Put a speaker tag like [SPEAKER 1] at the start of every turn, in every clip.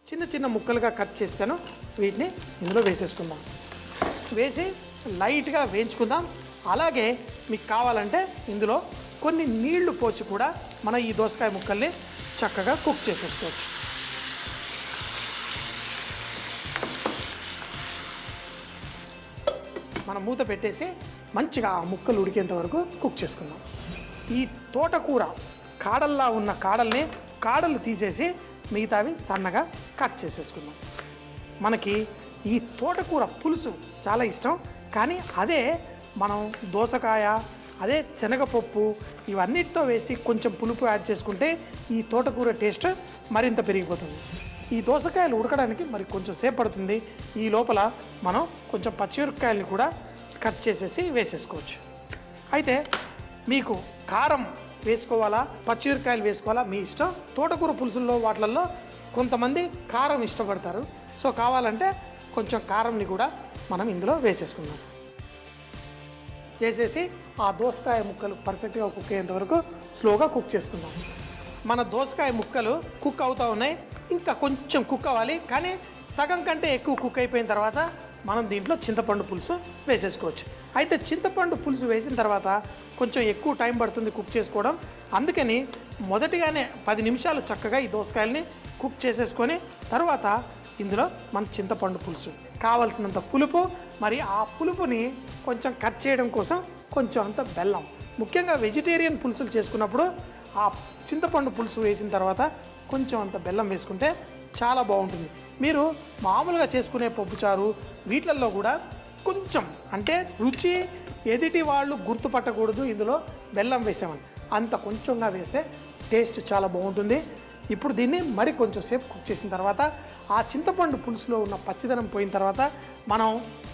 [SPEAKER 1] చిన్న చిన్న ముక్కలుగా కట్ చేశాను. వీటిని ఇందులో వేసేసుకుందాం. వేసి లైట్గా వేయించుకుందాం. అలాగే మీకు కావాలంటే ఇందులో కొన్ని నీళ్లు పోసి కూడా మనం ఈ దోసకాయ ముక్కల్ని చక్కగా కుక్ చేసేసుకోవచ్చు. మనం మూత పెట్టేసి మంచిగా ఆ ముక్కలు ఉడికేంత వరకు కుక్ చేసుకుందాం. ఈ తోటకూర కాడల్లా ఉన్న కాడలు తీసేసి మిగతావి సన్నగా కట్ చేసేసుకుందాం. మనకి ఈ తోటకూర పులుసు చాలా ఇష్టం, కానీ అదే మనం దోసకాయ, అదే శనగపప్పు ఇవన్నిటితో వేసి కొంచెం పులుపు యాడ్ చేసుకుంటే ఈ తోటకూర టేస్ట్ మరింత పెరిగిపోతుంది. ఈ దోసకాయలు ఉడకడానికి మరి కొంచెం సేపు పడుతుంది. ఈ లోపల మనం కొంచెం పచ్చిమిరపకాయలని కూడా కట్ చేసేసి వేసేసుకోవచ్చు. అయితే మీకు కారం వేసుకోవాలా, పచ్చిమిరపకాయలు వేసుకోవాలా మీ ఇష్టం. తోటకూర పులుసుల్లో వాటిల్లో కొంతమంది కారం ఇష్టపడతారు. సో కావాలంటే కొంచెం కారంని కూడా మనం ఇందులో వేసేసుకుందాం. వేసేసి ఆ దోసకాయ ముక్కలు పర్ఫెక్ట్గా కుక్ అయ్యేంత వరకు స్లోగా కుక్ చేసుకుందాం. మన దోసకాయ ముక్కలు కుక్ అవుతూ ఉన్నాయి. ఇంకా కొంచెం కుక్ అవ్వాలి, కానీ సగం కంటే ఎక్కువ కుక్ అయిపోయిన తర్వాత మనం దీంట్లో చింతపండు పులుసు వేసేసుకోవచ్చు. అయితే చింతపండు పులుసు వేసిన తర్వాత కొంచెం ఎక్కువ టైం పడుతుంది కుక్ చేసుకోవడం. అందుకని మొదటిగానే 10 నిమిషాలు చక్కగా ఈ దోసకాయలని కుక్ చేసేసుకొని తర్వాత ఇందులో మన చింతపండు పులుసు కావాల్సినంత పులుపు, మరి ఆ పులుపుని కొంచెం కట్ చేయడం కోసం కొంచెం అంత బెల్లం. ముఖ్యంగా వెజిటేరియన్ పులుసులు చేసుకున్నప్పుడు ఆ చింతపండు పులుసు వేసిన తర్వాత కొంచెం అంత బెల్లం వేసుకుంటే చాలా బాగుంటుంది. మీరు మామూలుగా చేసుకునే పప్పుచారు వీటిల్లో కూడా కొంచెం, అంటే రుచి ఎదుటి వాళ్ళు గుర్తుపట్టకూడదు ఇందులో బెల్లం వేసామని, అంత కొంచెంగా వేస్తే టేస్ట్ చాలా బాగుంటుంది. ఇప్పుడు దీన్ని మరి కొంచెం సేపు కుక్ చేసిన తర్వాత ఆ చింతపండు పులుసులో ఉన్న పచ్చిదనం పోయిన తర్వాత మనం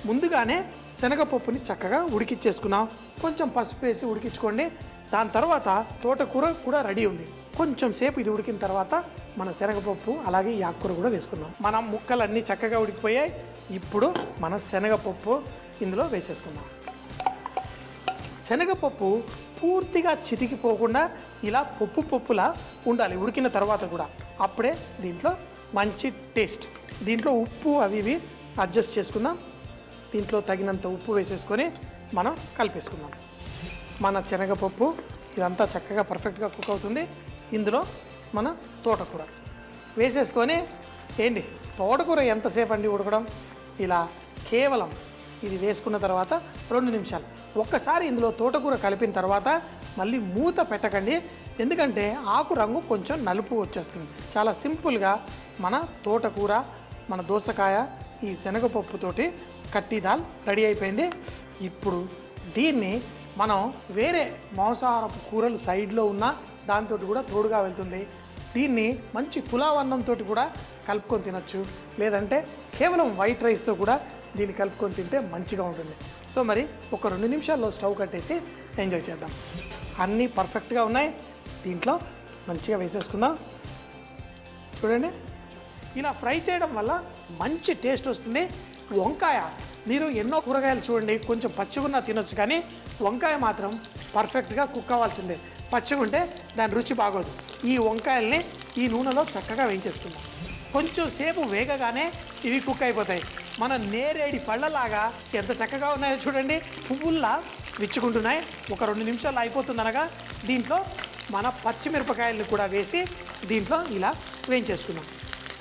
[SPEAKER 1] ముందుగానే శనగపప్పుని చక్కగా ఉడికిచ్చేసుకున్నాం. కొంచెం పసుపు వేసి ఉడికించుకోండి. దాని తర్వాత తోటకూర కూడా రెడీ ఉంది. కొంచెం సేపు ఇది ఉడికిన తర్వాత మన శనగపప్పు అలాగే ఈ ఆకుకూర కూడా వేసుకుందాం. మన ముక్కలన్నీ చక్కగా ఉడికిపోయాయి. ఇప్పుడు మన శనగపప్పు ఇందులో వేసేసుకుందాం. శనగపప్పు పూర్తిగా చితికిపోకుండా ఇలా పప్పులా ఉండాలి ఉడికిన తర్వాత కూడా. అప్పుడే దీంట్లో మంచి టేస్ట్. దీంట్లో ఉప్పు అవి ఇవి అడ్జస్ట్ చేసుకుందాం. దీంట్లో తగినంత ఉప్పు వేసేసుకొని మనం కలిపేసుకుందాం. మన శనగపప్పు ఇదంతా చక్కగా పర్ఫెక్ట్గా కుక్ అవుతుంది. ఇందులో మన తోటకూర వేసేసుకొని, ఏంటి తోటకూర ఎంతసేపు అండి ఉడకడం, ఇలా కేవలం ఇది వేసుకున్న తర్వాత 2 నిమిషాలు. ఒక్కసారి ఇందులో తోటకూర కలిపిన తర్వాత మళ్ళీ మూత పెట్టకండి, ఎందుకంటే ఆకు రంగు కొంచెం నలుపు వచ్చేస్తుంది. చాలా సింపుల్గా మన తోటకూర, మన దోసకాయ, ఈ శనగపప్పుతోటి కట్టి దాల్ రెడీ అయిపోయింది. ఇప్పుడు దీన్ని మనం వేరే మాంసాహారపు కూరలు సైడ్లో ఉన్న దాంతో కూడా తోడుగా వెళ్తుంది. దీన్ని మంచి పులావ్ అన్నంతో కూడా కలుపుకొని తినచ్చు, లేదంటే కేవలం వైట్ రైస్తో కూడా దీన్ని కలుపుకొని తింటే మంచిగా ఉంటుంది. సో మరి ఒక 2 నిమిషాల్లో స్టవ్ కట్టేసి ఎంజాయ్ చేద్దాం. అన్నీ పర్ఫెక్ట్గా ఉన్నాయి. దీంట్లో మంచిగా వేసేసుకుందాం. చూడండి, ఇలా ఫ్రై చేయడం వల్ల మంచి టేస్ట్ వస్తుంది. వంకాయ మీరు ఎన్నో కూరగాయలు చూడండి కొంచెం పచ్చిగున్నా తినొచ్చు, కానీ వంకాయ మాత్రం పర్ఫెక్ట్గా కుక్ అవ్వాల్సిందే. పచ్చిగుంటే దాని రుచి బాగోదు. ఈ వంకాయల్ని ఈ నూనెలో చక్కగా వేయించేసుకుందాం. కొంచెం సేపు వేగగానే ఇవి కుక్ అయిపోతాయి. మన నేరేడి పళ్ళలాగా ఎంత చక్కగా ఉన్నాయో చూడండి, పువ్వుల్లా విచ్చుకుంటున్నాయి. ఒక 2 నిమిషాలు అయిపోతుందనగా దీంట్లో మన పచ్చిమిరపకాయలను కూడా వేసి దీంట్లో ఇలా వేయించేసుకుందాం.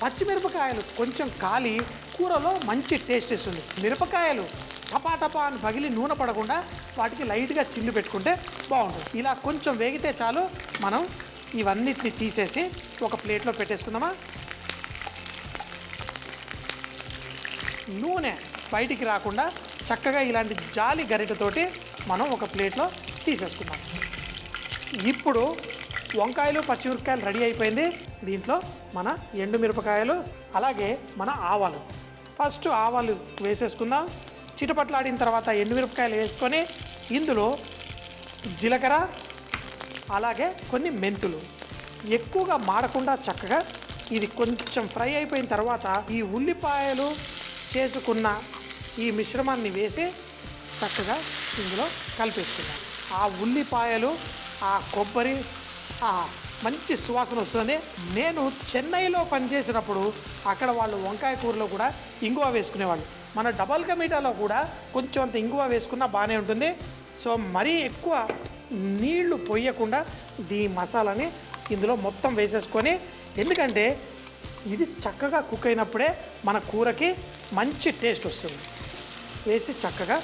[SPEAKER 1] పచ్చిమిరపకాయలు కొంచెం కాలి కూరలో మంచి టేస్ట్ ఇస్తుంది. మిరపకాయలు టపాటపా అని పగిలి నూనె పడకుండా వాటికి లైట్గా చిల్లు పెట్టుకుంటే బాగుంటుంది. ఇలా కొంచెం వేగితే చాలు. మనం ఇవన్నిటిని తీసేసి ఒక ప్లేట్లో పెట్టేసుకుందామా. నూనె బయటికి రాకుండా చక్కగా ఇలాంటి జాలి గరిటెతోటి మనం ఒక ప్లేట్లో తీసేసుకుందాం. ఇప్పుడు వంకాయలు పచ్చిమిరపకాయలు రెడీ అయిపోయింది. దీంట్లో మన ఎండుమిరపకాయలు అలాగే మన ఆవాలు, ఫస్ట్ ఆవాలు వేసేసుకుందాం. చిటపట్లాడిన తర్వాత ఎండుమిరపకాయలు వేసుకొని ఇందులో జీలకర్ర అలాగే కొన్ని మెంతులు ఎక్కువగా మాడకుండా చక్కగా ఇది కొంచెం ఫ్రై అయిపోయిన తర్వాత ఈ ఉల్లిపాయలు చేసుకున్న ఈ మిశ్రమాన్ని వేసి చక్కగా ఇందులో కలిపేసుకుందాం. ఆ ఉల్లిపాయలు, ఆ కొబ్బరి, ఆ మంచి సువాసన వస్తుంది. నేను చెన్నైలో పనిచేసినప్పుడు అక్కడ వాళ్ళు వంకాయ కూరలో కూడా ఇంగువ వేసుకునేవాళ్ళు. మన డబల్ కా మీఠాలో కూడా కొంచెం అంత ఇంగువ వేసుకున్నా బాగానే ఉంటుంది. సో మరీ ఎక్కువ నీళ్లు పోయకుండా ఈ మసాలాని ఇందులో మొత్తం వేసేసుకొని, ఎందుకంటే ఇది చక్కగా కుక్ అయినప్పుడే మన కూరకి మంచి టేస్ట్ వస్తుంది. వేసి చక్కగా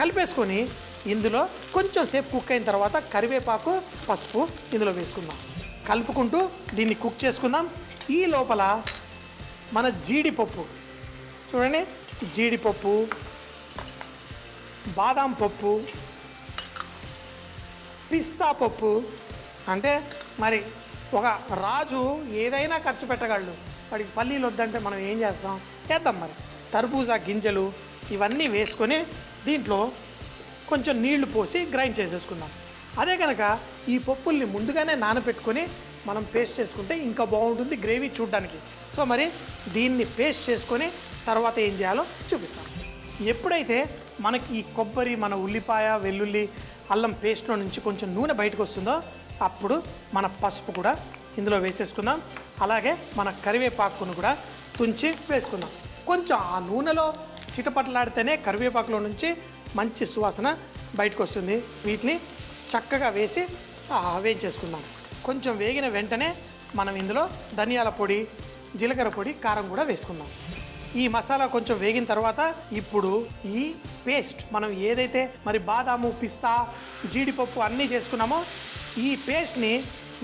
[SPEAKER 1] కలిపేసుకొని ఇందులో కొంచెం సేపు కుక్ అయిన తర్వాత కరివేపాకు, పసుపు ఇందులో వేసుకుందాం. కలుపుకుంటూ దీన్ని కుక్ చేసుకుందాం. ఈ లోపల మన జీడిపప్పు చూడండి, జీడిపప్పు, బాదాం పప్పు, పిస్తా పప్పు, అంటే మరి ఒక రాజు ఏదైనా ఖర్చు పెట్టగలడు, వాడికి పల్లీలు వద్దంటే మనం ఏం చేస్తాం, చేద్దాం. మరి తర్బూజా గింజలు ఇవన్నీ వేసుకొని దీంట్లో కొంచెం నీళ్లు పోసి గ్రైండ్ చేసేసుకుందాం. అదే కనుక ఈ పప్పుల్ని ముందుగానే నానబెట్టుకొని మనం పేస్ట్ చేసుకుంటే ఇంకా బాగుంటుంది గ్రేవీ చూడడానికి. సో మరి దీన్ని పేస్ట్ చేసుకొని తర్వాత ఏం చేయాలో చూపిస్తాం. ఎప్పుడైతే మనకి ఈ కొబ్బరి, మన ఉల్లిపాయ, వెల్లుల్లి, అల్లం పేస్ట్లో నుంచి కొంచెం నూనె బయటకు వస్తుందో అప్పుడు మన పసుపు కూడా ఇందులో వేసేసుకుందాం. అలాగే మన కరివేపాకును కూడా తుంచి వేసుకుందాం. కొంచెం ఆ నూనెలో చిటపట్లాడితేనే కరివేపాకులో నుంచి మంచి సువాసన బయటకు వస్తుంది. వీటిని చక్కగా వేసి వేయించేసుకుందాం. కొంచెం వేగిన వెంటనే మనం ఇందులో ధనియాల పొడి, జీలకర్ర పొడి, కారం కూడా వేసుకుందాం. ఈ మసాలా కొంచెం వేగిన తర్వాత ఇప్పుడు ఈ పేస్ట్ మనం ఏదైతే మరి బాదాము, పిస్తా, జీడిపప్పు అన్నీ చేసుకున్నామో ఈ పేస్ట్ని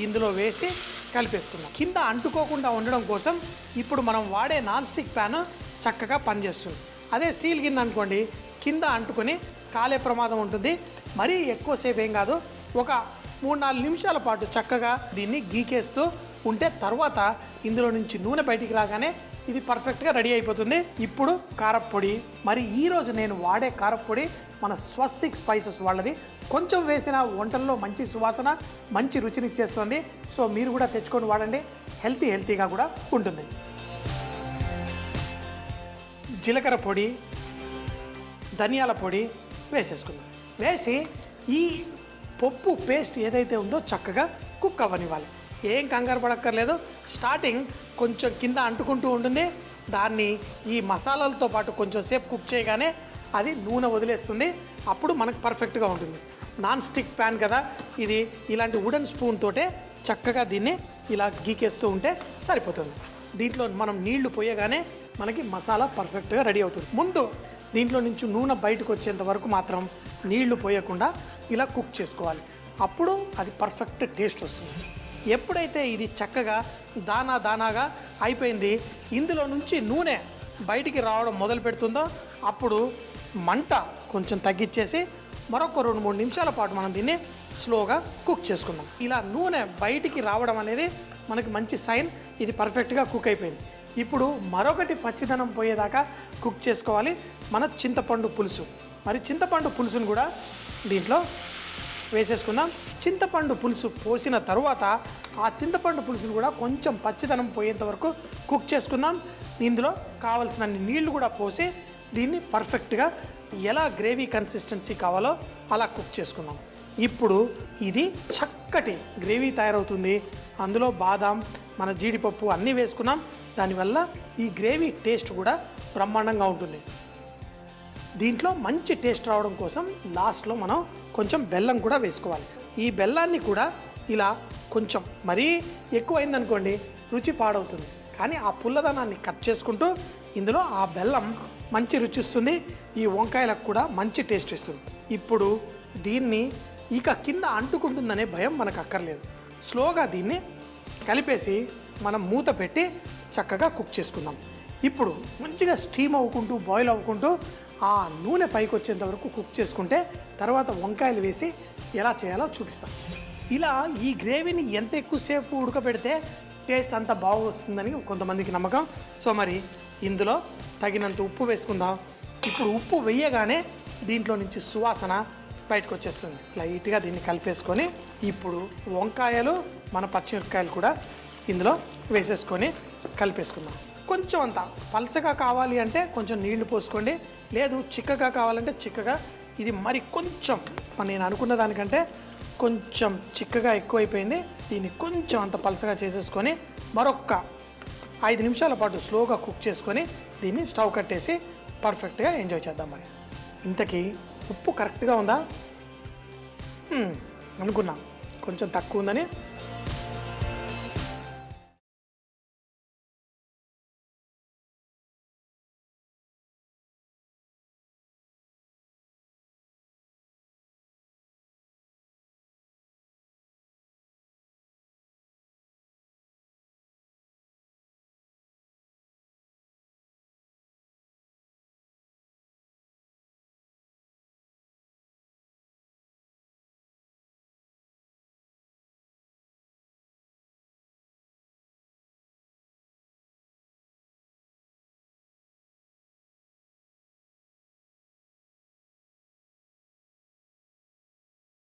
[SPEAKER 1] ఇందులో వేసి కలిపేసుకుందాం. కింద అంటుకోకుండా ఉండడం కోసం ఇప్పుడు మనం వాడే నాన్ స్టిక్ ప్యాన్ చక్కగా పనిచేస్తుంది. అదే స్టీల్ గిన్నె అనుకోండి, కింద అంటుకొని కాలే ప్రమాదం ఉంటుంది. మరీ ఎక్కువసేపు ఏం కాదు, ఒక 3-4 నిమిషాల పాటు చక్కగా దీన్ని గీకేస్తూ ఉంటే తర్వాత ఇందులో నుంచి నూనె బయటికి రాగానే ఇది పర్ఫెక్ట్గా రెడీ అయిపోతుంది. ఇప్పుడు కారప్పొడి, మరి ఈరోజు నేను వాడే కారప్పొడి మన స్వస్తిక్ స్పైసెస్ వాళ్ళది. కొంచెం వేసిన వంటల్లో మంచి సువాసన, మంచి రుచినిచ్చేస్తుంది. సో మీరు కూడా తెచ్చుకొని వాడండి, హెల్తీగా కూడా ఉంటుంది. జీలకర్ర పొడి, ధనియాల పొడి వేసేసుకుందాం. వేసి ఈ పప్పు పేస్ట్ ఏదైతే ఉందో చక్కగా కుక్ అవ్వనివ్వాలి. ఏం కంగారు పడక్కర్లేదు. స్టార్టింగ్ కొంచెం కింద అంటుకుంటూ ఉంటుంది. దాన్ని ఈ మసాలాలతో పాటు కొంచెం సేపు కుక్ చేయగానే అది నూనె వదిలేస్తుంది. అప్పుడు మనకు పర్ఫెక్ట్గా ఉంటుంది. నాన్ స్టిక్ ప్యాన్ కదా ఇది, ఇలాంటి వుడెన్ స్పూన్ తోటే చక్కగా దీన్ని ఇలా గీకేస్తూ ఉంటే సరిపోతుంది. దీంట్లో మనం నీళ్లు పోయగానే మనకి మసాలా పర్ఫెక్ట్గా రెడీ అవుతుంది. ముందు దీంట్లో నుంచి నూనె బయటకు వచ్చేంత వరకు మాత్రం నీళ్లు పోయకుండా ఇలా కుక్ చేసుకోవాలి. అప్పుడు అది పర్ఫెక్ట్ టేస్ట్ వస్తుంది. ఎప్పుడైతే ఇది చక్కగా దానాగా అయిపోయింది, ఇందులో నుంచి నూనె బయటికి రావడం మొదలు పెడుతుందో అప్పుడు మంట కొంచెం తగ్గించేసి మరొక 2-3 నిమిషాల పాటు మనం దీన్ని స్లోగా కుక్ చేసుకుందాం. ఇలా నూనె బయటికి రావడం అనేది మనకి మంచి సైన్, ఇది పర్ఫెక్ట్గా కుక్ అయిపోయింది. ఇప్పుడు మరొకటి పచ్చిదనం పోయేదాకా కుక్ చేసుకోవాలి మన చింతపండు పులుసు. మరి చింతపండు పులుసును కూడా దీంట్లో వేసేసుకుందాం. చింతపండు పులుసు పోసిన తర్వాత ఆ చింతపండు పులుసును కూడా కొంచెం పచ్చిదనం పోయేంత వరకు కుక్ చేసుకుందాం. ఇందులో కావలసినన్ని నీళ్లు కూడా పోసి దీన్ని పర్ఫెక్ట్గా ఎలా గ్రేవీ కన్సిస్టెన్సీ కావాలో అలా కుక్ చేసుకుందాం. ఇప్పుడు ఇది చక్కటి గ్రేవీ తయారవుతుంది. అందులో బాదాం, మన జీడిపప్పు అన్నీ వేసుకున్నాం. దానివల్ల ఈ గ్రేవీ టేస్ట్ కూడా బ్రహ్మాండంగా ఉంటుంది. దీంట్లో మంచి టేస్ట్ రావడం కోసం లాస్ట్లో మనం కొంచెం బెల్లం కూడా వేసుకోవాలి. ఈ బెల్లాన్ని కూడా ఇలా కొంచెం మరీ ఎక్కువైందనుకోండి రుచి పాడవుతుంది. కానీ ఆ పుల్లదనాన్ని కట్ చేసుకుంటూ ఇందులో ఆ బెల్లం మంచి రుచి ఇస్తుంది. ఈ వంకాయలకు కూడా మంచి టేస్ట్ ఇస్తుంది. ఇప్పుడు దీన్ని ఇక కింద అంటుకుంటుందనే భయం మనకు అక్కర్లేదు. స్లోగా దీన్ని కలిపేసి మనం మూత పెట్టి చక్కగా కుక్ చేసుకుందాం. ఇప్పుడు మంచిగా స్టీమ్ అవ్వుకుంటూ బాయిల్ అవ్వుకుంటూ ఆ నూనె పైకి వచ్చేంత వరకు కుక్ చేసుకుంటే తర్వాత వంకాయలు వేసి ఎలా చేయాలో చూపిస్తాం. ఇలా ఈ గ్రేవీని ఎంత ఎక్కువసేపు ఉడకబెడితే టేస్ట్ అంత బాగా వస్తుందని కొంతమందికి నమ్మకం. సో మరి ఇందులో తగినంత ఉప్పు వేసుకుందాం. ఇప్పుడు ఉప్పు వేయగానే దీంట్లో నుంచి సువాసన బయటకు వచ్చేస్తుంది. లైట్గా దీన్ని కలిపేసుకొని ఇప్పుడు వంకాయలు, మన పచ్చిమిరపకాయలు కూడా ఇందులో వేసేసుకొని కలిపేసుకుందాం. కొంచెం అంత పలచగా కావాలి అంటే కొంచెం నీళ్లు పోసుకోండి, లేదు చిక్కగా కావాలంటే చిక్కగా. ఇది మరి కొంచెం నేను అనుకున్న దానికంటే కొంచెం చిక్కగా ఎక్కువైపోయింది. దీన్ని కొంచెం అంత పలసగా చేసేసుకొని మరొక 5 నిమిషాల పాటు స్లోగా కుక్ చేసుకొని దీన్ని స్టవ్ కట్టేసి పర్ఫెక్ట్గా ఎంజాయ్ చేద్దాం. మరి ఇంతకీ ఉప్పు కరెక్ట్గా ఉందా అనుకున్నా, కొంచెం తక్కువ ఉందని